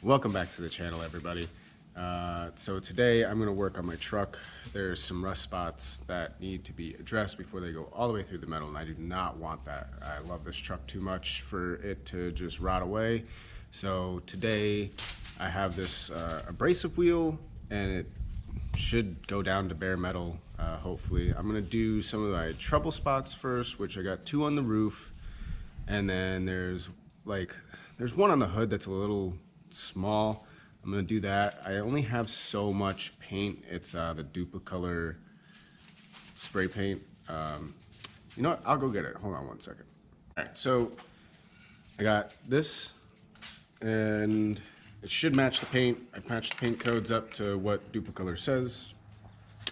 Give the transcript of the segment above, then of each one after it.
Welcome back to the channel, everybody. So today I'm going to work on my truck. There's some rust spots that need to be addressed before they go all the way through the metal, and I do not want that. I love this truck too much for it to just rot away. So today I have this abrasive wheel, and it should go down to bare metal, hopefully. I'm going to do some of my trouble spots first, which I got 2 on the roof, and then there's one on the hood that's a little small. I'm gonna do that. I only have so much paint. It's the Duplicolor spray paint. You know what? I'll go get it. Hold on one second. All right, so I got this, and it should match the paint. I patched the paint codes up to what Duplicolor says,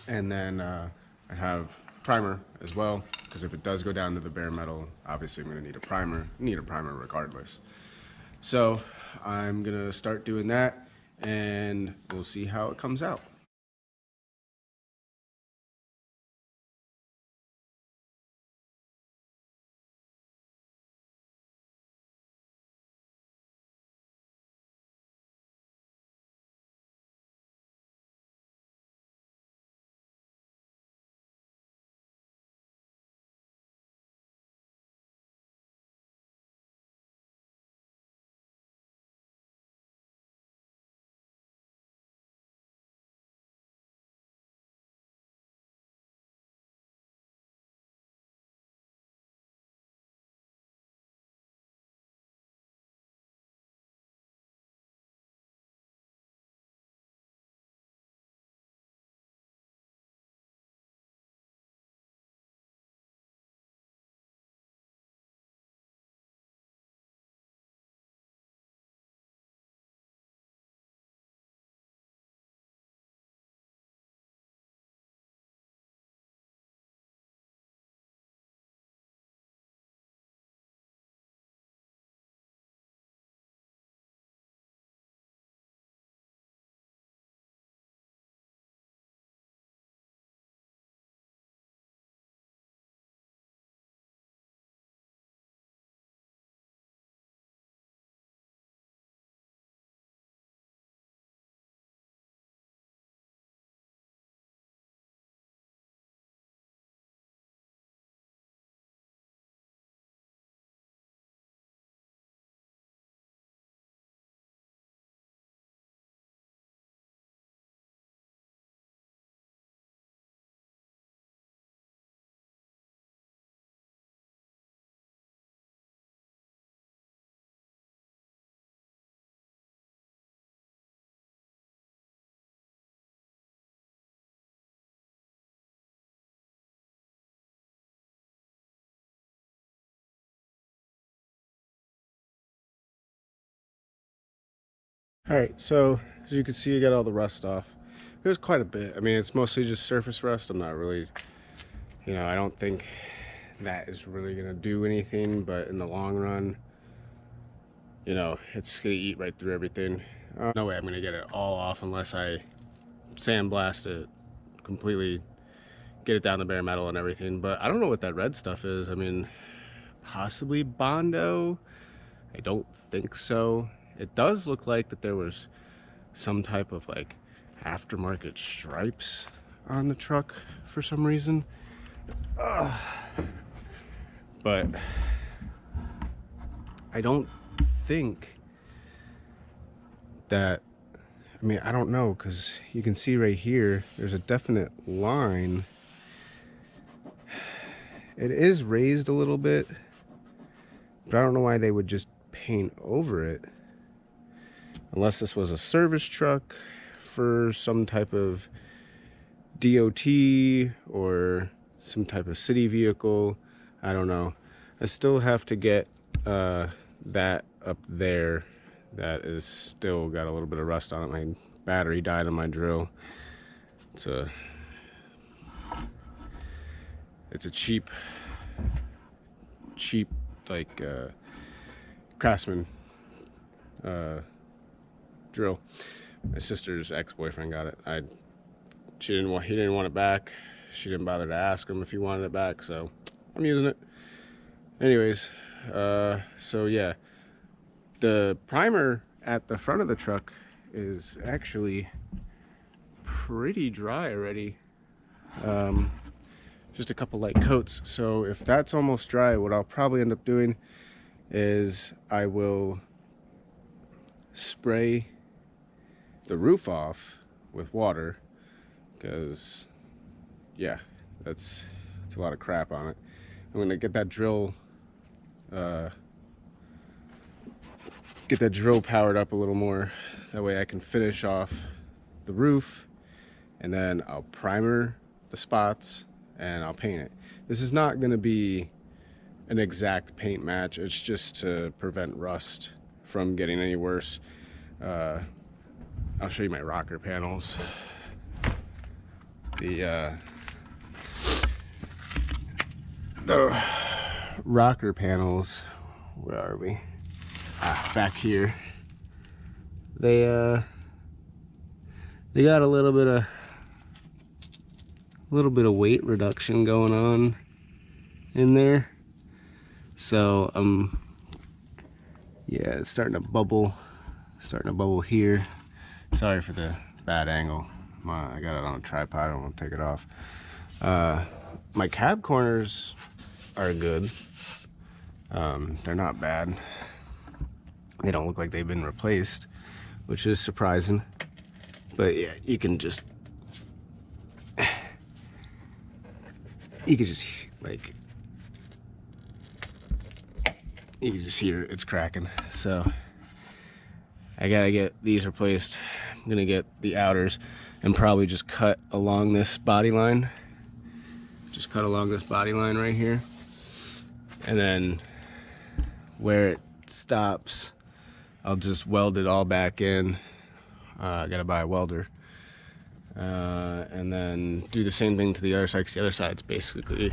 and then I have primer as well, because if it does go down to the bare metal, obviously I'm gonna need a primer. Need a primer regardless. So I'm gonna start doing that, and we'll see how it comes out. All right, so as you can see, I got all the rust off. There's quite a bit. I mean, it's mostly just surface rust. I'm not really, I don't think that is really gonna do anything, but in the long run, it's gonna eat right through everything. No way I'm gonna get it all off unless I sandblast it completely, get it down to bare metal and everything. But I don't know what that red stuff is. I mean, possibly Bondo. I don't think so. It does look like that there was some type of like aftermarket stripes on the truck for some reason. But I don't think that, I mean, I don't know, because you can see right here, there's a definite line. It is raised a little bit, but I don't know why they would just paint over it. Unless this was a service truck for some type of DOT or some type of city vehicle. I don't know. I still have to get that up there. That is still got a little bit of rust on it. My battery died on my drill. It's a cheap like Craftsman drill. My sister's ex-boyfriend got it. He didn't want it back. She didn't bother to ask him if he wanted it back, so I'm using it. Anyways, so yeah, the primer at the front of the truck is actually pretty dry already. Just a couple light coats. So if that's almost dry, what I'll probably end up doing is I will spray the roof off with water, because yeah, it's a lot of crap on it. I'm gonna get that drill powered up a little more. That way I can finish off the roof, and then I'll primer the spots and I'll paint it. This is not gonna be an exact paint match. It's just to prevent rust from getting any worse. I'll show you my rocker panels. The rocker panels, where are we? Back here. They got a little bit of weight reduction going on in there. So yeah, it's starting to bubble here. Sorry for the bad angle. I got it on a tripod. I don't want to take it off. My cab corners are good. They're not bad. They don't look like they've been replaced, which is surprising. But yeah, you can just like, you can just hear it's cracking. So I gotta get these replaced. I'm gonna get the outers and probably just cut along this body line. Just cut along this body line right here. And then where it stops, I'll just weld it all back in. I gotta buy a welder. And then do the same thing to the other side, 'cause the other side's basically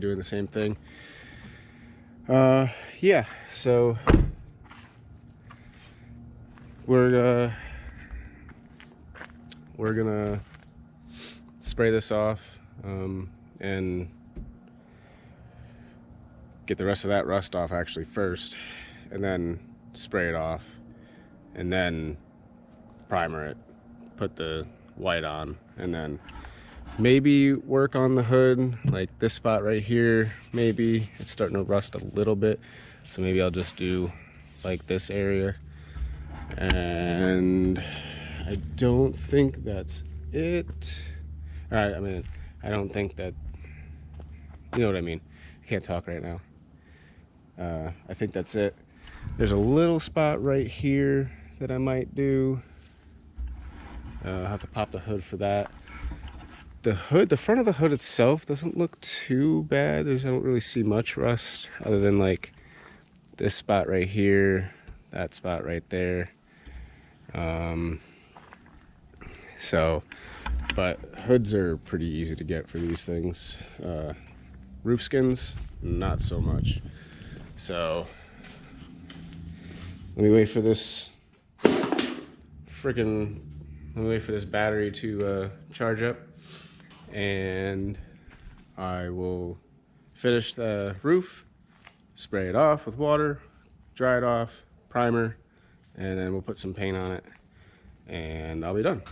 doing the same thing. Yeah, so we're gonna spray this off and get the rest of that rust off actually first, and then spray it off, and then primer it, put the white on, and then maybe work on the hood, like this spot right here. Maybe it's starting to rust a little bit, so maybe I'll just do like this area. And I don't think that's it. I mean, I don't think that, you know what I mean. I can't talk right now. I think that's it. There's a little spot right here that I might do. I'll have to pop the hood for that. The front of the hood itself doesn't look too bad. I don't really see much rust other than like this spot right here, that spot right there. But hoods are pretty easy to get for these things. Roof skins, not so much. So let me wait for this battery to charge up, and I will finish the roof, spray it off with water, dry it off, primer, and then we'll put some paint on it, and I'll be done.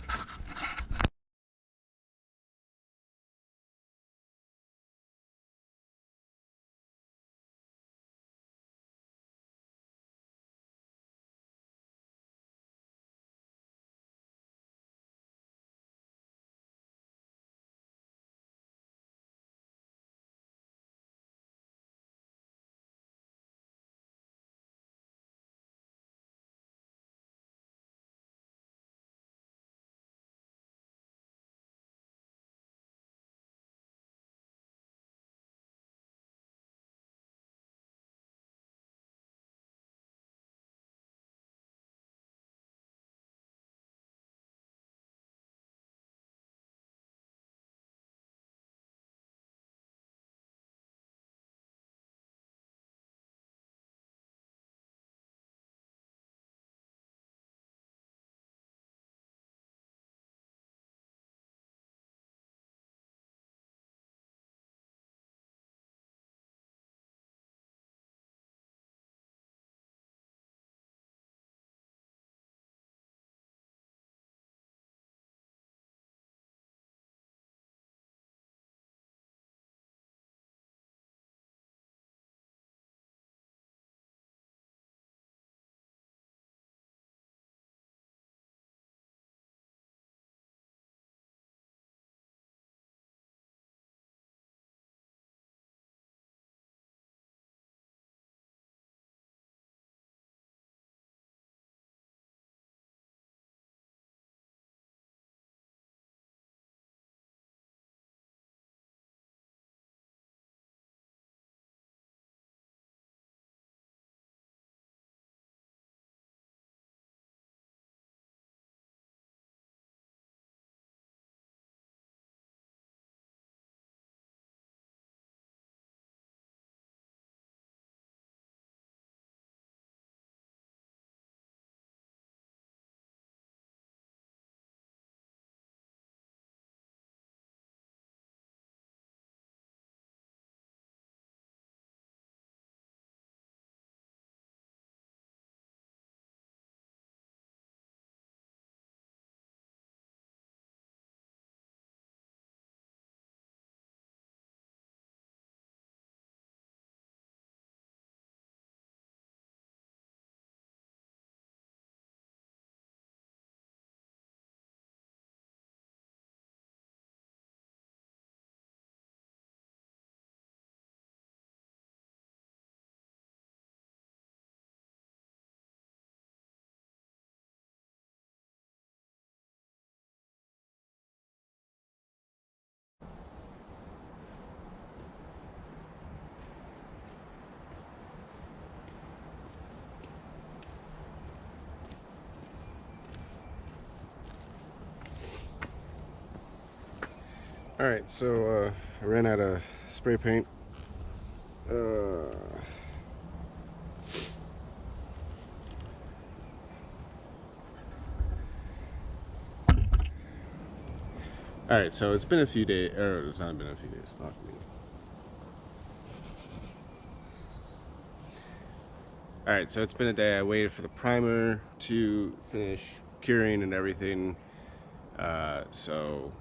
Alright, so I ran out of spray paint. Alright, so it's been a few days, or it's not been a few days, fuck me. Alright, so it's been a day. I waited for the primer to finish curing and everything. So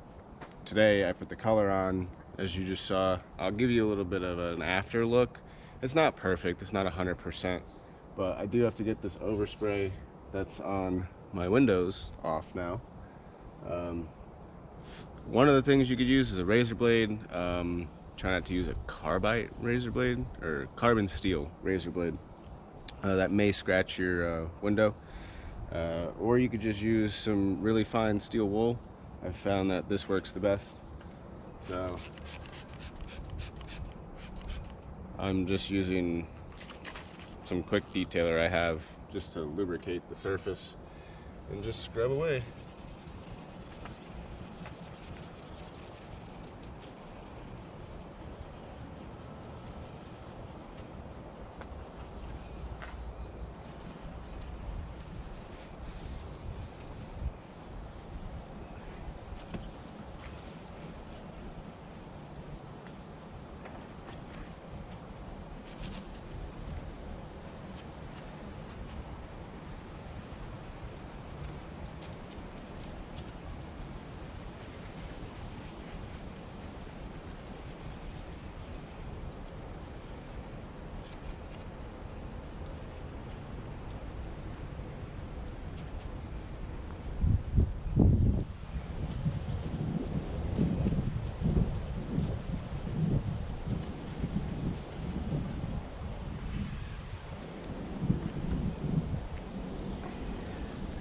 today I put the color on, as you just saw. I'll give you a little bit of an after look. It's not perfect, it's not 100%, but I do have to get this overspray that's on my windows off now. One of the things you could use is a razor blade. Try not to use a carbide razor blade or carbon steel razor blade. That may scratch your window. Or you could just use some really fine steel wool. I've found that this works the best. So I'm just using some quick detailer I have just to lubricate the surface and just scrub away.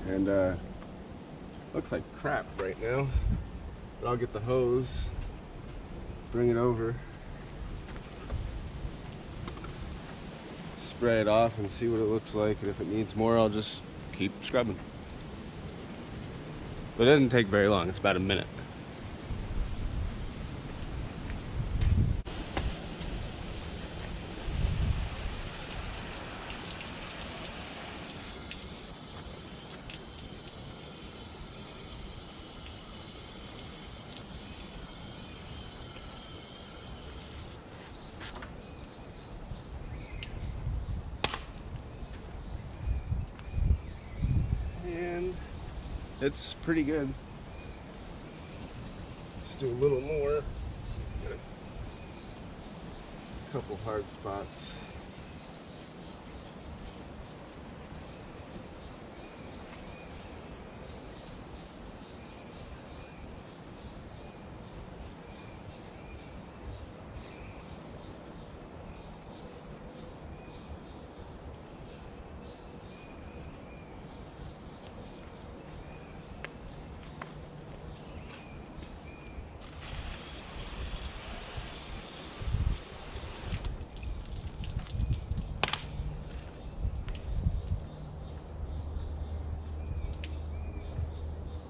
And looks like crap right now, but I'll get the hose, bring it over, spray it off and see what it looks like, and if it needs more I'll just keep scrubbing. But it doesn't take very long, it's about a minute. And it's pretty good. Just do a little more. Got a couple hard spots.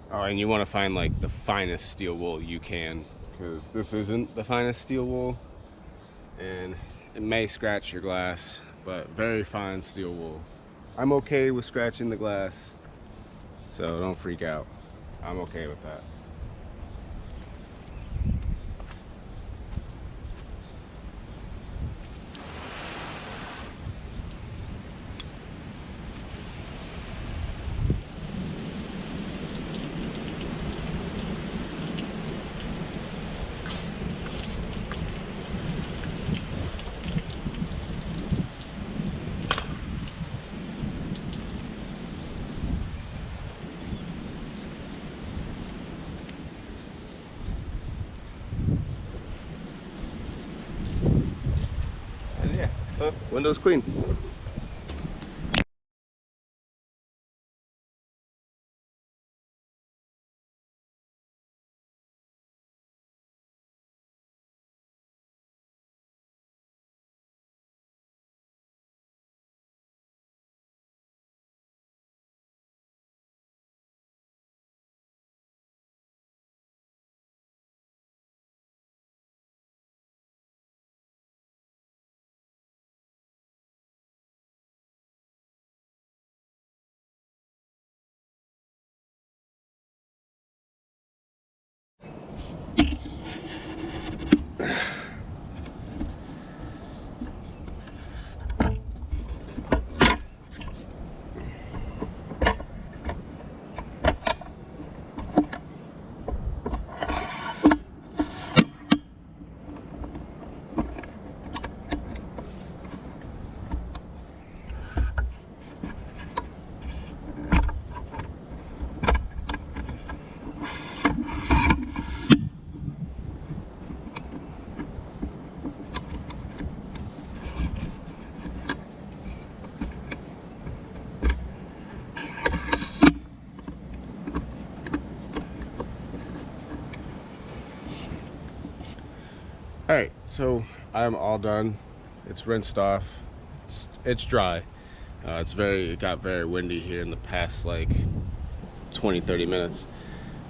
Oh, and you want to find like the finest steel wool you can, because this isn't the finest steel wool and it may scratch your glass, but very fine steel wool. I'm okay with scratching the glass, so don't freak out. I'm okay with that. And yeah, so window's clean. All right, so I'm all done. It's rinsed off. It's dry. It got very windy here in the past like 20-30 minutes.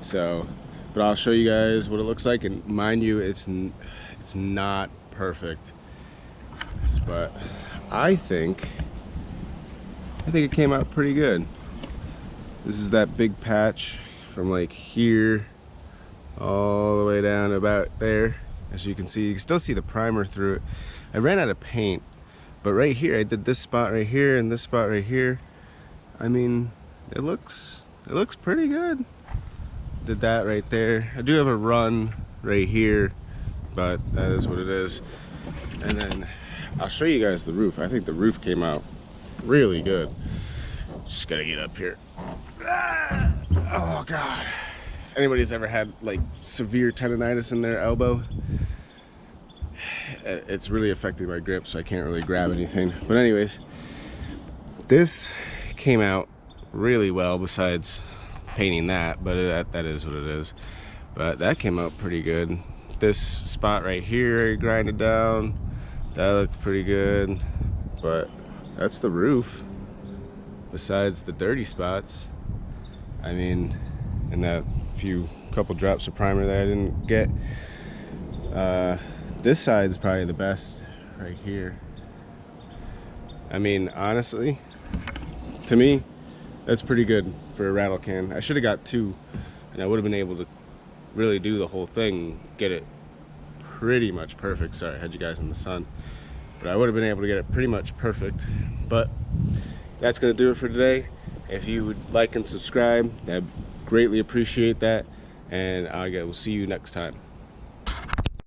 So, but I'll show you guys what it looks like, and mind you, it's not perfect, but I think it came out pretty good. This is that big patch from like here all the way down about there. As you can see, you can still see the primer through it. I ran out of paint, but right here I did this spot right here and this spot right here. I mean, it looks pretty good. Did that right there. I do have a run right here, but that is what it is. And then I'll show you guys the roof. I think the roof came out really good. Just gotta get up here. Oh God. If anybody's ever had like severe tendonitis in their elbow, it's really affecting my grip, so I can't really grab anything. But anyways, this came out really well, besides painting that, but that is what it is. But that came out pretty good. This spot right here I grinded down, that looked pretty good. But that's the roof, besides the dirty spots. I mean, and that couple drops of primer that I didn't get. This side's probably the best right here. I mean, honestly, to me, that's pretty good for a rattle can. I should have got two, and I would have been able to really do the whole thing, get it pretty much perfect. Sorry, I had you guys in the sun, but I would have been able to get it pretty much perfect. But that's gonna do it for today. If you would like and subscribe, I'd greatly appreciate that, and we'll see you next time.